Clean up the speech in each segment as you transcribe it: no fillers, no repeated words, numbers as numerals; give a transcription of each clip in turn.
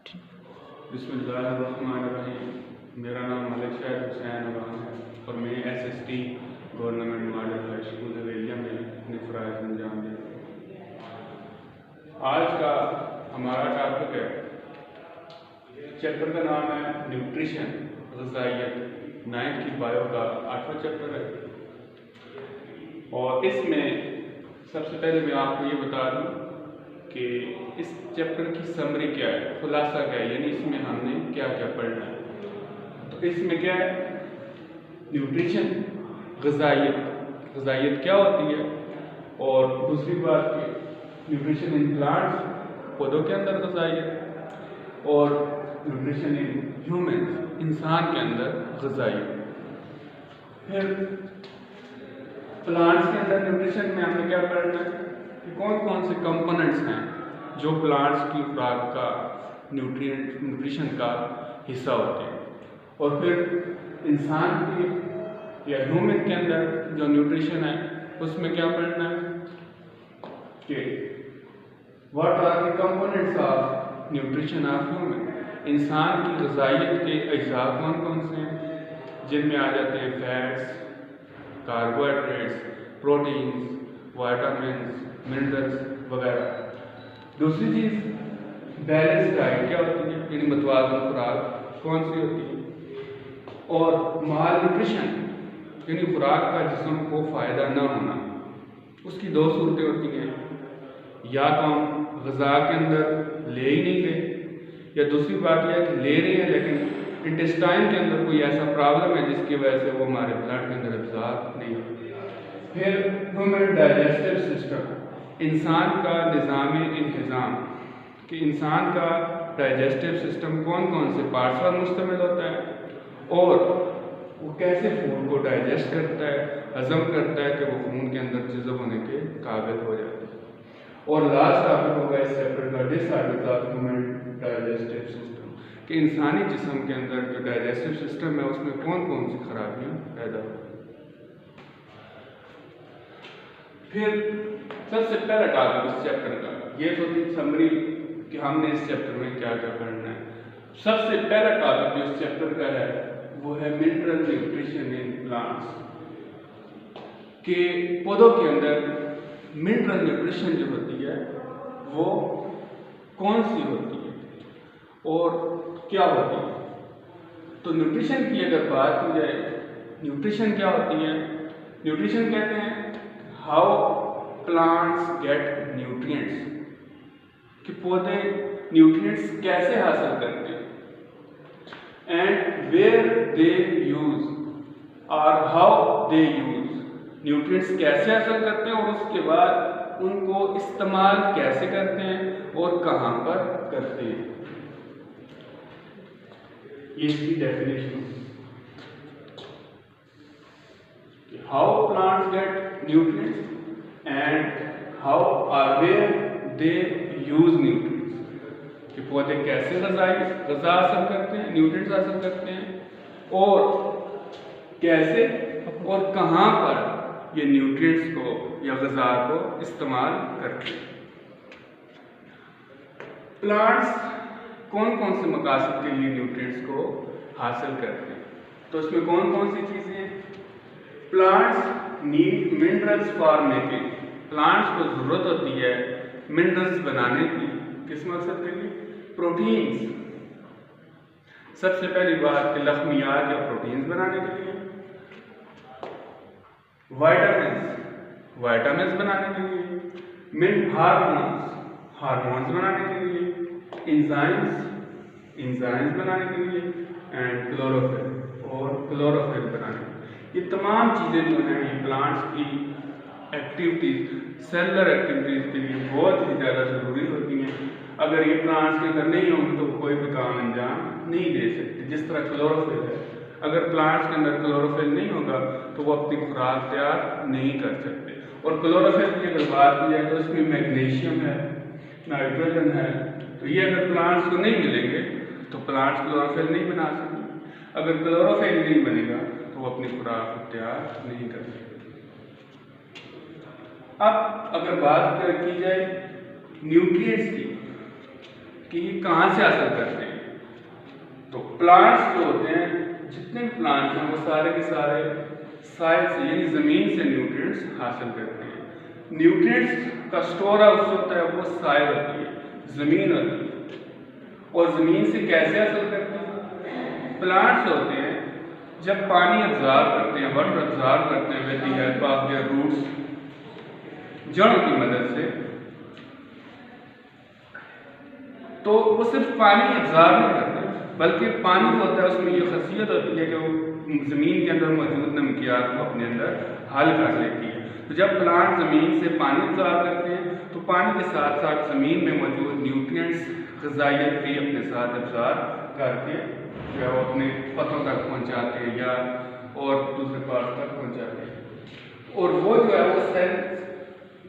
बिस्मिल्लाहिर्रहमानिर्रहीम। मेरा नाम मलिक शाहिद हुसैन अवान है और मैं SST government model high school Haveliya में अपने फ़राइज़ अंजाम दे रहा हूँ। आज का हमारा टॉपिक है, चैप्टर का नाम है न्यूट्रिशन ग़िज़ाइयत, 9th की बायो का 8वां चैप्टर है। और इसमें सबसे पहले मैं आपको ये बता दूँ कि इस चैप्टर की समरी क्या है, खुलासा क्या है, यानी इसमें हमने क्या क्या पढ़ना है। तो इसमें क्या है, न्यूट्रिशन ग़िज़ाइयत क्या होती है, और दूसरी बात कि न्यूट्रिशन इन प्लांट्स, पौधों के अंदर ग़िज़ाइयत, और न्यूट्रिशन इन ह्यूमन, इंसान के अंदर ग़िज़ाइयत। फिर प्लांट्स के अंदर न्यूट्रिशन में हमने क्या पढ़ना है कि कौन कौन से कंपोनेंट्स हैं जो प्लांट्स की खुराक का न्यूट्रिशन का हिस्सा होते हैं। और फिर इंसान की या ह्यूमन के अंदर जो न्यूट्रिशन है उसमें क्या पढ़ना है कि what are the components of nutrition of human, इंसान की ग़िज़ाइयत के अज्जा कौन कौन से हैं, जिनमें आ जाते हैं fats, carbohydrates, proteins, vitamins, minerals वगैरह। दूसरी चीज़ बैलेंस डाइट क्या होती है, यानी मतवाज़न खुराक कौन सी होती है। और माल न्यूट्रिशन यानी खुराक का जिस्म को फ़ायदा न होना, उसकी दो सूरतें होती हैं, या तो हम ग़िज़ा के अंदर ले ही नहीं रहे, या दूसरी बात यह है कि ले रहे हैं लेकिन इंटेस्टाइन के अंदर कोई ऐसा प्रॉब्लम है जिसकी वजह से वो हमारे ब्लड के अंदर एब्ज़ॉर्ब नहीं होती। फिर ह्यूमन डाइजेस्टिव सिस्टम, इंसान का निज़ाम इंतज़ाम, कि इंसान का डाइजेस्टिव सिस्टम कौन कौन से पार्ट्स पर मुश्तमिल होता है और वो कैसे फूड को डाइजेस्ट करता है, हज़म करता है कि वो खून के अंदर जज़ब होने के काबिल हो जाता है। और लास्ट टॉपिक होगा इस चैप्टर का disorders of human digestive system, कि इंसानी जिस्म के अंदर जो डाइजेस्टिव सिस्टम है उसमें कौन कौन सी खराबियाँ पैदा होती हैं। फिर सबसे पहला टॉपिक इस चैप्टर का ये तो थी समरी कि हमने इस चैप्टर में क्या क्या पढ़ना है। सबसे पहला टॉपिक जो इस चैप्टर का है वो है मिनरल न्यूट्रिशन इन प्लांट्स, कि पौधों के अंदर मिनरल न्यूट्रिशन जो होती है वो कौन सी होती है और क्या होती है। तो न्यूट्रिशन की अगर बात की जाए, न्यूट्रिशन क्या होती है, न्यूट्रिशन कहते हैं हाउ प्लांट्स गेट न्यूट्रिएंट्स, कि पौधे न्यूट्रिएंट्स कैसे हासिल करते हैं, एंड वेयर दे यूज और हाउ दे यूज, न्यूट्रिएंट्स कैसे हासिल करते हैं और उसके बाद उनको इस्तेमाल कैसे करते हैं और कहाँ पर करते हैं। ये इसकी definition, how plants get nutrients and how और वेयर दे यूज न्यूट्रिएंट्स, कि पौधे कैसे ग़िज़ा हासिल करते हैं, न्यूट्रिएंट्स हासिल करते हैं, और कैसे और कहाँ पर ये न्यूट्रिएंट्स को या ग़िज़ा को इस्तेमाल करते हैं। प्लांट्स कौन कौन से मकासद के लिए न्यूट्रिएंट्स को हासिल करते हैं, तो इसमें कौन कौन सी चीज़ें हैं। Plants need minerals for making, plants को ज़रूरत होती है मिनरल्स बनाने की, किस मकसद के लिए, प्रोटीन्स, सबसे पहली बात कि लख्मियात या प्रोटीन्स बनाने के लिए, विटामिन्स बनाने के लिए, हार्मोन्स बनाने के लिए, एंजाइम्स बनाने के लिए, एंड क्लोरोफिल बनाने के लिए। ये तमाम चीज़ें जो हैं ये प्लांट्स की एक्टिविटीज़, सेलुलर एक्टिविटीज़ के लिए बहुत ही ज़्यादा ज़रूरी होती हैं। अगर ये प्लांट्स के अंदर नहीं होंगे तो कोई भी काम अंजाम नहीं दे सकते। जिस तरह क्लोरोफिल है, अगर प्लांट्स के अंदर क्लोरोफिल नहीं होगा तो वो अपनी खुराक तैयार नहीं कर सकते। और क्लोरोफिल की अगर बात की जाए तो इसमें मैग्नीशियम है, नाइट्रोजन है, तो ये अगर प्लांट्स को नहीं मिलेंगे तो प्लांट्स क्लोरोफिल नहीं बना सकते। अगर क्लोरोफिल नहीं बनेगा तो वो अपनी खुराक को तैयार नहीं कर सकते। अब अगर बात की जाए न्यूट्रिएंट्स की, कि ये कहाँ से हासिल करते हैं। तो प्लांट्स जो होते हैं, जितने भी प्लांट्स हैं, वो सारे के सारे साइड से यानी ज़मीन से न्यूट्रिएंट्स हासिल करते हैं। न्यूट्रिएंट्स का स्टोर हाउस होता है वो साइड होती है, ज़मीन होती है। और ज़मीन से कैसे हासिल करते हैं? प्लांट्स होते हैं जब पानी अब्जॉर्ब करते हैं, वाटर अब्जॉर्ब करते हैं with the help of their roots, जड़ों की मदद से, तो वो सिर्फ पानी अब्जॉर्ब नहीं करते, बल्कि पानी जो होता है उसमें ये खासियत होती है कि वो ज़मीन के अंदर मौजूद नमकियात को अपने अंदर हल कर लेती है। तो जब प्लांट ज़मीन से पानी अब्जॉर्ब करते हैं तो पानी के साथ साथ ज़मीन में मौजूद न्यूट्रिएंट्स, ग़िज़ाइयत भी अपने साथ अब्जॉर्ब करके जो है वो अपने पत्तों तक पहुँचाते हैं या और दूसरे पार्ट तक पहुँचाते हैं। और वो जो है वो सेल्स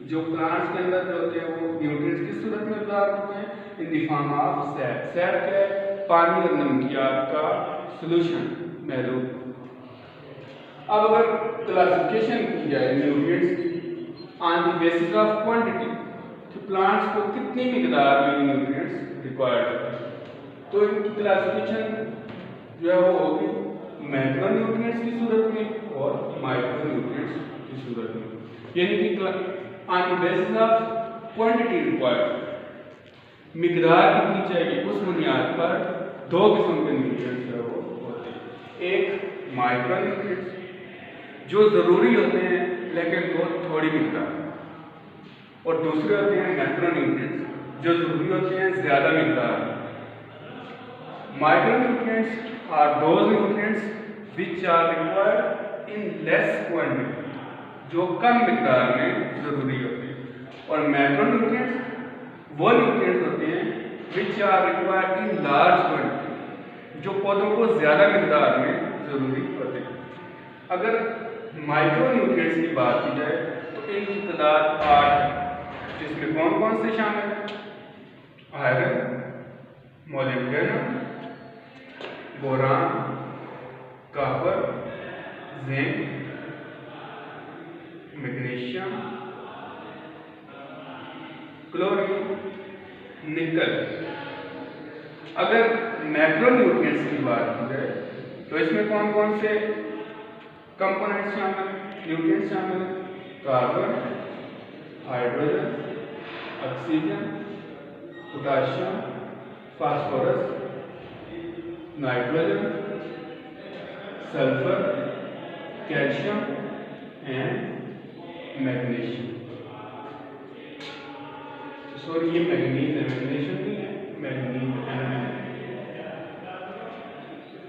जो प्लांट्स के अंदर जो होते हैं वो न्यूट्रिएंट्स किस सूरत में अब्जॉर्ब होते हैं? In the form of sad. Sad क्या है? पानी और नमकियात का सोल्यूशन महलूल। अब अगर क्लासिफिकेशन की जाए न्यूट्रिएंट्स की on the basis of quantity, कि प्लांट्स को कितनी मिकदार में न्यूट्रिएंट्स रिक्वायर्ड होते हैं, तो इनकी क्लासिफिकेशन जो है वो होगी मैक्रो न्यूट्रिएंट्स की सूरत में और माइक्रो न्यूट्रिएंट्स की सूरत में। यानी कि on the basis of quantity required, मिकदार कितनी चाहिए, उस बुनियाद पर दो किस्म के न्यूट्रिएंट्स जो वो होते हैं। एक माइक्रो न्यूट्रिएंट्स जो ज़रूरी होते हैं लेकिन बहुत थोड़ी मिकदार, और दूसरे होते हैं मैक्रो न्यूट्रिएंट्स जो ज़रूरी होते हैं ज़्यादा मिकदार। Micro nutrients are those nutrients which are required in less quantity, जो कम मिकदार में ज़रूरी होते हैं। और मैक्रो न्यूट्रिएंट्स वो न्यूट्रिएंट्स होते हैं which are required in large quantity, जो पौधों को ज़्यादा मिकदार में ज़रूरी होते हैं। अगर माइक्रो न्यूट्रिएंट्स की बात की जाए तो इनकी तादाद 8 है, जिसमें कौन कौन से शामिल हैं? Iron, molybdenum, boron, copper, zinc, magnesium, chlorine, निकल। अगर मैक्रो न्यूट्रिएंट्स की बात की जाए तो इसमें कौन कौन से कंपोनेंट्स शामिल हैं, न्यूट्रिएंट्स शामिल हैं? Carbon, hydrogen, oxygen, potassium, phosphorus, nitrogen, sulphur, calcium and magnesium. Sorry, ये मैग्नीज है, मैग्नीशियम नहीं है, मैग्नीज है।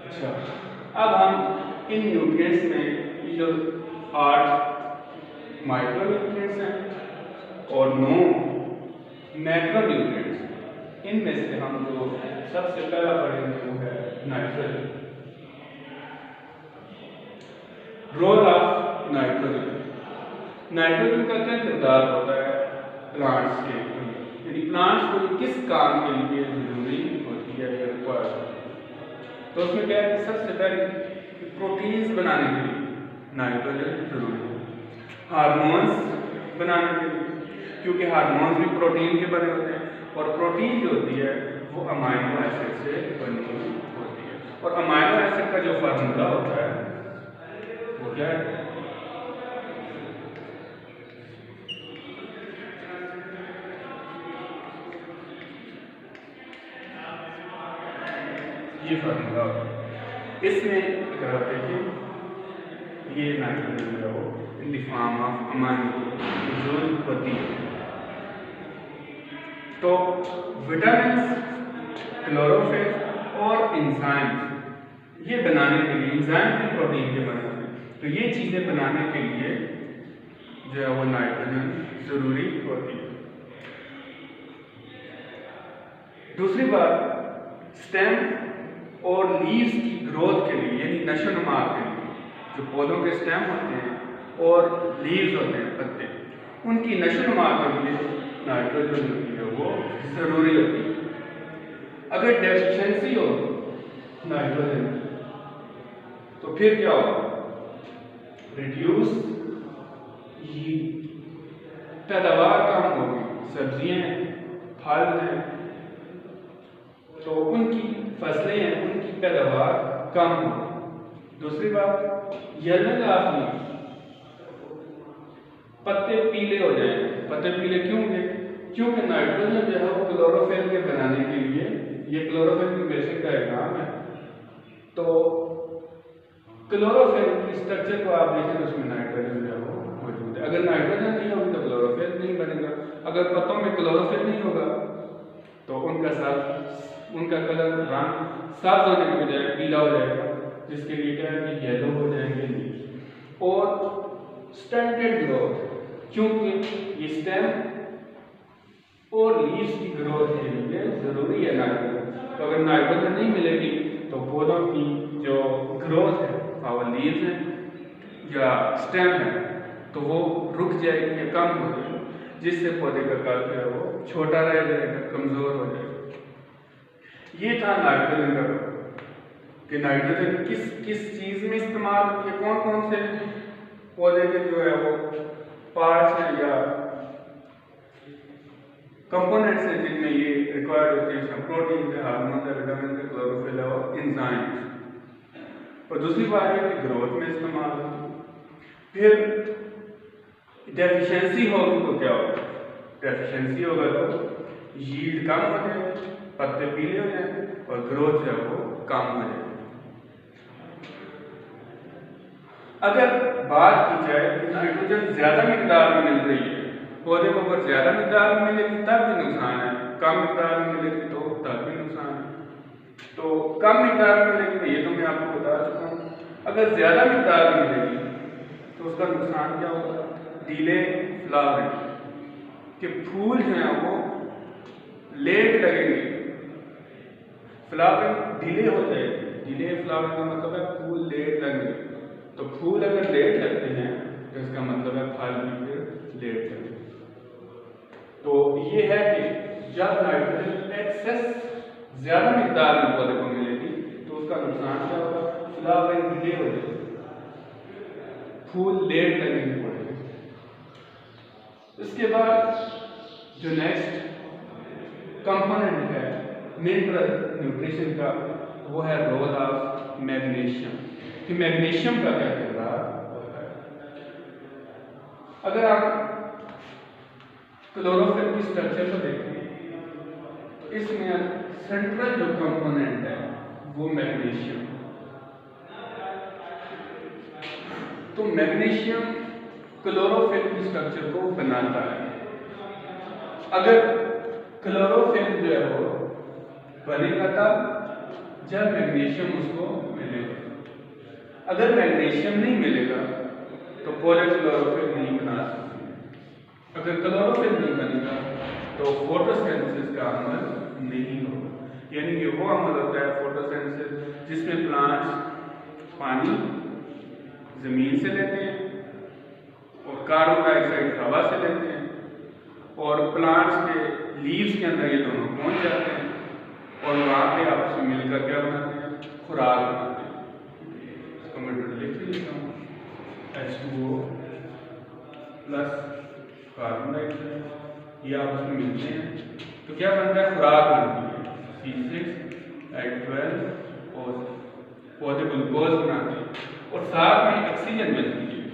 अच्छा, अब हम इन न्यूट्रिएंट्स में ये जो 8 माइक्रो न्यूट्रिएंट्स हैं और 9 मैक्रो न्यूट्रिएंट्स, इनमें से हम जो सबसे पहला पढ़ेंगे वो है nitrogen. Role of nitrogen. Nitrogen का क्या किरदार होता है प्लांट्स के, यानी प्लांट्स को किस काम के लिए जरूरी होती है या रिक्वायर्ड होती है? तो उसमें क्या है कि सबसे पहले प्रोटीन्स बनाने के लिए नाइट्रोजन जरूरी है, हार्मोन्स बनाने के लिए, क्योंकि हार्मोन्स भी प्रोटीन के बने होते हैं, और प्रोटीन जो होती है वो अमाइनो एसिड से बनी होती है। और अमाइनो एसिड का जो फार्मूला होता है वो क्या है? ये फार्मूला इसमें अगर आप देखें ये नाइट्रोजन जो है वो in the form of amino मौजूद होती है। तो विटामिन, क्लोरोफिल और एंजाइम्स ये बनाने के लिए, एंजाइम भी प्रोटीन के बने होते हैं, तो ये चीज़ें बनाने के लिए जो है वो नाइट्रोजन ज़रूरी होती है। दूसरी बात, स्टेम और लीव्स की ग्रोथ के लिए, यानी नशोनुमा के लिए, जो पौधों के स्टेम होते हैं और लीव्स होते हैं पत्ते, उनकी नशोनुमा के लिए नाइट्रोजन होती है वो ज़रूरी होती है। अगर डेफिशिएंसी हो नाइट्रोजन तो फिर क्या होगा? रिड्यूस पैदावार कम होगी, सब्जियां, फल हैं, तो उनकी फसलें हैं, उनकी पैदावार कम होगी। दूसरी बात, येलोइंग ऑफ लीव्स, पत्ते पीले हो जाएंगे। पत्ते पीले क्यों होंगे? क्योंकि नाइट्रोजन जो है वो क्लोरोफिल के बनाने के लिए, ये क्लोरोफिल की बेसिक डायग्राम है, तो क्लोरोफिल की स्ट्रक्चर को आप देखें तो उसमें नाइट्रोजन जो है वो मौजूद है। अगर नाइट्रोजन नहीं होगी तो क्लोरोफिल नहीं बनेगा। अगर पत्तों में क्लोरोफिल नहीं होगा तो उनका कलर रंग साफ होने के बजाय पीला हो जाएगा, जिसके लिए क्या है कि येलो हो जाएंगे लीव्स। और स्टंटेड ग्रोथ, क्योंकि ये स्टेम और लीव्स की ग्रोथ के लिए जरूरी है नाइट्रोजन। तो अगर नाइट्रोजन नहीं मिलेगी तो पौधों की जो ग्रोथ है, और लीव्स है या स्टेम है, तो वो रुक जाएगी या कम हो जाएगी, जिससे पौधे का कद जो है वो छोटा रह जाएगा, कमजोर हो जाएगा। ये था नाइट्रोजन का कि नाइट्रोजन किस किस चीज में इस्तेमाल होती है, कौन कौन से पौधे के जो है वो पार्ट्स हैं या कंपोनेंट्स हैं जिनमें ये रिक्वायर्ड होती है। इसमें प्रोटीन है, हार्मोन है, विटामिन है, क्लोरोफिल है और एंजाइम्स। और दूसरी बात है कि ग्रोथ में इस्तेमाल होगी। फिर डेफिशिएंसी होगी तो क्या होगा? डेफिशिएंसी होगा तो यील्ड कम हो जाएगी, पत्ते पीले हो जाएंगे और ग्रोथ जो है वो कम हो जाएगी। अगर बात की जाए कि नाइट्रोजन ज्यादा मिकदार में मिल रही है, पौधे को अगर ज्यादा मिकदार में मिलेगी तब भी नुकसान है, कम मिकदार में मिलेगी तो तब भी नुकसान है। तो कम मिकदार में मिलेगी तो ये तो मैं आपको बता चुका हूँ। अगर ज्यादा मिकदार में मिलेगी तो उसका नुकसान क्या होगा? डिले फ्लावरिंग, कि फूल जो है वो लेट लगेंगे, फ्लावरिंग डिले हो जाएगी। डिले फ्लावरिंग का मतलब है फूल लेट लगेंगे। तो फूल अगर लेट लगते हैं तो इसका मतलब है फल भी फिर लेट लगेंगे। तो ये है कि जब नाइट्रोजन एक्सेस ज्यादा मिकदार में पौधे को मिलेगी तो उसका नुकसान क्या होगा? फ्लावरिंग डिले हो जाएगी, फूल लेट लगेंगे पौधे। इसके बाद जो नेक्स्ट कंपोनेंट है मिनरल न्यूट्रिशन का, वो है रोल ऑफ मैग्नीशियम। कि मैग्नीशियम का क्या किरदार होता है? अगर आप क्लोरोफिल की स्ट्रक्चर को देखें तो इसमें सेंट्रल जो कंपोनेंट है वो मैग्नीशियम। तो मैग्नीशियम क्लोरोफिल की स्ट्रक्चर को बनाता है। अगर क्लोरोफिल जो है वो बनेगा तब जब मैग्नीशियम उसको मिलेगा। अगर मैग्नीशियम नहीं मिलेगा तो पौधे क्लोरोफिल नहीं बना सकते। अगर क्लोरोफिल नहीं बनेगा तो फोटोसिंथेसिस का अमल नहीं होगा। यानी कि वो अमल होता है फोटोसिंथेसिस जिसमें प्लांट्स पानी जमीन से लेते हैं और कार्बन डाइऑक्साइड हवा से लेते हैं, और प्लांट्स के लीव्स के अंदर ये दोनो't पहुंच जाते हैं और वहाँ पे आपस में मिलकर क्या बनाते हैं? खुराक बनाते हैं। इसको मैं लिख लेता हूँ, H2O प्लस कार्बन डाइऑक्साइड, ये आपस में मिलते हैं तो क्या बनता है? खुराक बनती है, C6H12 और पौधे ग्लूकोज बनाते हैं और साथ में ऑक्सीजन बनती है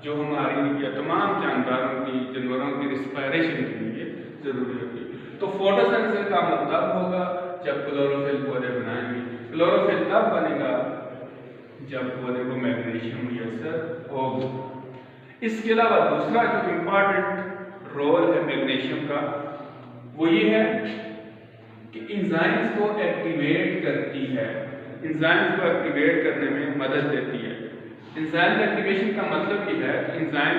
जो हमारी या तमाम जानदारों की, जानवरों की रिस्पायरेशन के लिए जरूरी होती है। तो फोटोसिंथेसिस का मतलब होगा जब क्लोरोफिल पौधे बनाएंगे। क्लोरोफिल तब बनेगा जब पौधे को मैग्नीशियम मुयस्सर होगा। इसके अलावा दूसरा जो इम्पॉर्टेंट रोल है मैग्नीशियम का वो ये है कि एंजाइम्स को एक्टिवेट करती है, एंजाइम्स को एक्टिवेट करने में मदद देती है। एंजाइम एक्टिवेशन का मतलब ये है कि एंजाइम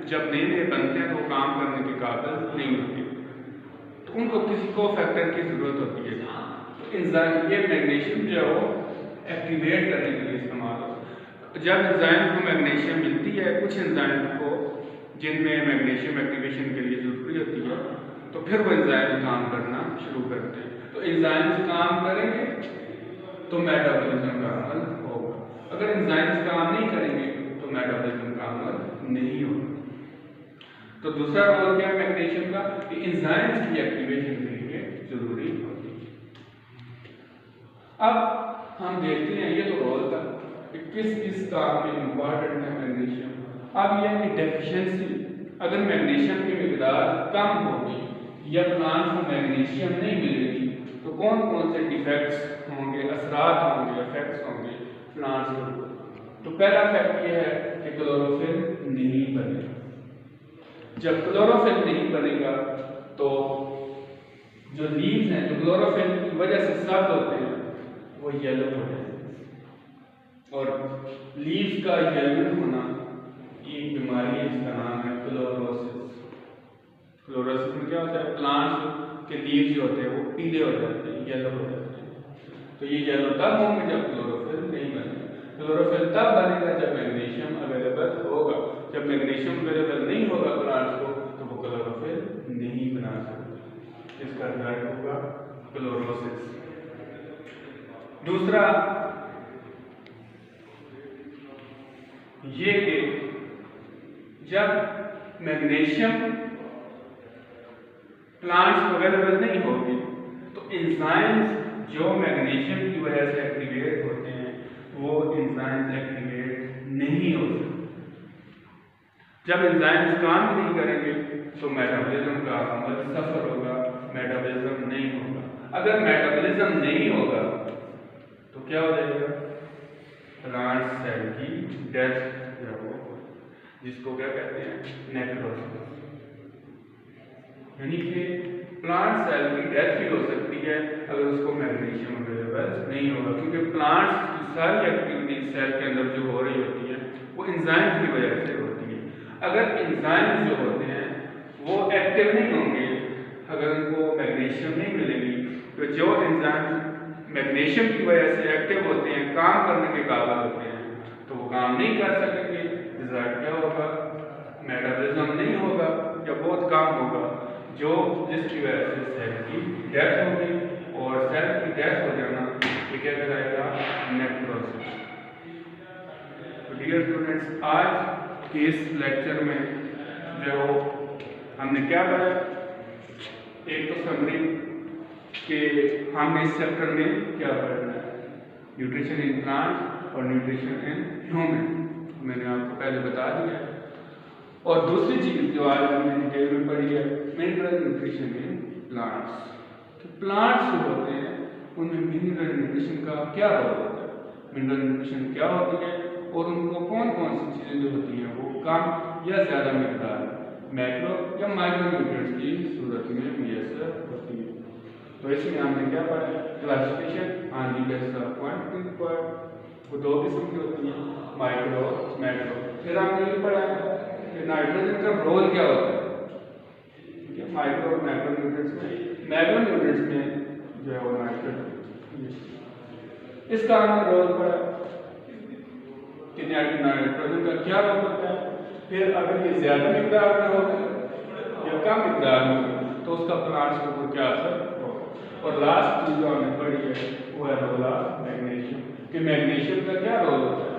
जब नए नए बनते हैं तो वो काम करने के काबिल नहीं होते, तो उनको किसी को फैक्टर की जरूरत होती है। तो एंजाइम, ये मैग्नीशियम जो है वो एक्टिवेट करने के लिए इस्तेमाल होता है। जब एंजाइम को मैग्नीशियम मिलती है, कुछ एंजाइम को जिनमें मैग्नीशियम एक्टिवेशन के लिए जरूरी होती है, तो फिर वो एंजाइम काम करना शुरू करते हैं। तो एंजाइम्स काम करेंगे तो मेटाबॉलिज्म का अमल होगा। अगर एंजाइम्स काम नहीं करेंगे तो मेटाबॉलिज्म का अमल नहीं होगा। तो दूसरा रोल क्या है मैग्नीशियम का? कि एंजाइम्स की एक्टिवेशन के लिए जरूरी होती है। अब हम देखते हैं, ये तो रोल था कि किस काम में इम्पॉर्टेंट है मैग्नीशियम। अब यह कि डेफिशिएंसी, अगर मैग्नीशियम की मिकदार कम होगी या प्लांट को मैग्नीशियम नहीं मिलेगी तो कौन कौन से डिफेक्ट्स होंगे, असरात होंगे, इफेक्ट्स होंगे प्लांट्स के ऊपर। तो पहला फैक्ट ये है कि क्लोरोफिल नहीं बनेगा। जब क्लोरोफिल नहीं बनेगा तो जो लीव्स हैं, जो क्लोरोफिल की वजह से सख्त होते हैं, वो येलो हो जाएंगे। और लीव्स का येलो होना एक बीमारी है जिसका नाम है क्लोरोसिस। क्लोरोसिस में क्या होता है, प्लांट्स के लीव्स जो होते हैं वो पीले हो जाते हैं, येलो हो जाते हैं। तो ये येलो तब होंगे जब क्लोरोफिल नहीं बनेगा। क्लोरोफिल तब बनेगा जब मैग्नीशियम अवेलेबल होगा। जब मैग्नीशियम अवेलेबल नहीं होगा प्लांट्स को तो वो क्लोरोफिल नहीं बना सकते। इसका रिजल्ट होगा क्लोरोसिस। दूसरा ये कि जब मैग्नीशियम प्लांट्स को अवेलेबल नहीं होगी तो एंजाइम्स जो मैग्नीशियम की वजह से एक्टिवेट होते हैं वो एंजाइम्स एक्टिवेट नहीं हो सकते। जब एंजाइम्स काम ही नहीं करेंगे तो मेटाबॉलिज्म का अमल सफर होगा, मेटाबॉलिज्म नहीं होगा। अगर मेटाबॉलिज्म नहीं होगा तो क्या हो जाएगा, प्लांट सेल की डेथ जो हो, जिसको क्या कहते हैं, नेक्रोसिस। यानी कि प्लांट सेल की डेथ भी हो सकती है अगर उसको मैग्नीशियम अवेलेबल नहीं होगा, क्योंकि प्लांट्स की सारी एक्टिविटी सेल के अंदर जो हो रही होती है वो एंजाइम्स की वजह से होती है। अगर एंजाइम्स जो होते हैं वो एक्टिव नहीं होंगे, अगर उनको मैग्नीशियम नहीं मिलेगी, तो जो एंजाइम्स मैग्नीशियम की वजह से एक्टिव होते हैं, काम करने के काबिल होते हैं, तो वो काम नहीं कर सकेंगे। रिजल्ट क्या होगा, मेटाबॉलिज्म नहीं होगा या बहुत कम होगा, जिसकी वजह से सेल की डेथ होगी। और सेल की डेथ हो जाना ये क्या कहलाएगा, नेक्रोसिस। तो डियर स्टूडेंट्स, आज के इस लेक्चर में जो हमने क्या पढ़ा, एक तो समरी कि हमने इस चैप्टर में क्या पढ़ना है, न्यूट्रिशन इन प्लांट और न्यूट्रिशन इन ह्यूमन, मैंने आपको पहले बता दिया। और दूसरी चीज़ जो आज हमने डिटेल में पढ़ी है, मिनरल न्यूट्रिशन इन प्लांट्स। तो प्लांट्स जो होते हैं उनमें मिनरल न्यूट्रिशन का क्या रोल होता है, मिनरल न्यूट्रिशन क्या होती है और उनको कौन कौन सी चीज़ें जो होती हैं वो कम या ज़्यादा मिकदार मैक्रो या माइक्रो न्यूट्रिएंट्स की सूरत में मुयस्सर होती है। तो इसमें हमने क्या पढ़ा, classification on the basis of quantity पर, वो दो किस्म की होती हैं, माइक्रो और मैक्रो। फिर हमने ये पढ़ा कि नाइट्रोजन का रोल क्या होता है, माइक्रो और मैक्रो न्यूट्रिएंट्स में। मैक्रो न्यूट्रिएंट्स में जो है वो नाइट्रोजन, इसका हमने रोल पढ़ा कि नाइट्रोजन का क्या रोल होता है। फिर अगर ये ज़्यादा मिकदार में होगा या कम मिकदार में होगा तो उसका प्लांट्स के ऊपर क्या असर होगा। और लास्ट चीज़ जो हमने पढ़ी है वो है रोल ऑफ मैग्नीशियम, कि मैग्नीशियम का क्या रोल होता है।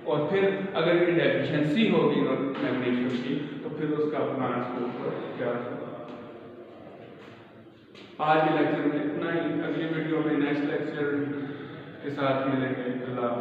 और फिर अगर ये डेफिशिएंसी होगी मैग्नीशियम की तो फिर उसका प्लांट्स के ऊपर क्या असर होगा। आज के लेक्चर में इतना ही, अगली वीडियो में नेक्स्ट लेक्चर के साथ मिलेंगे। अल्लाह।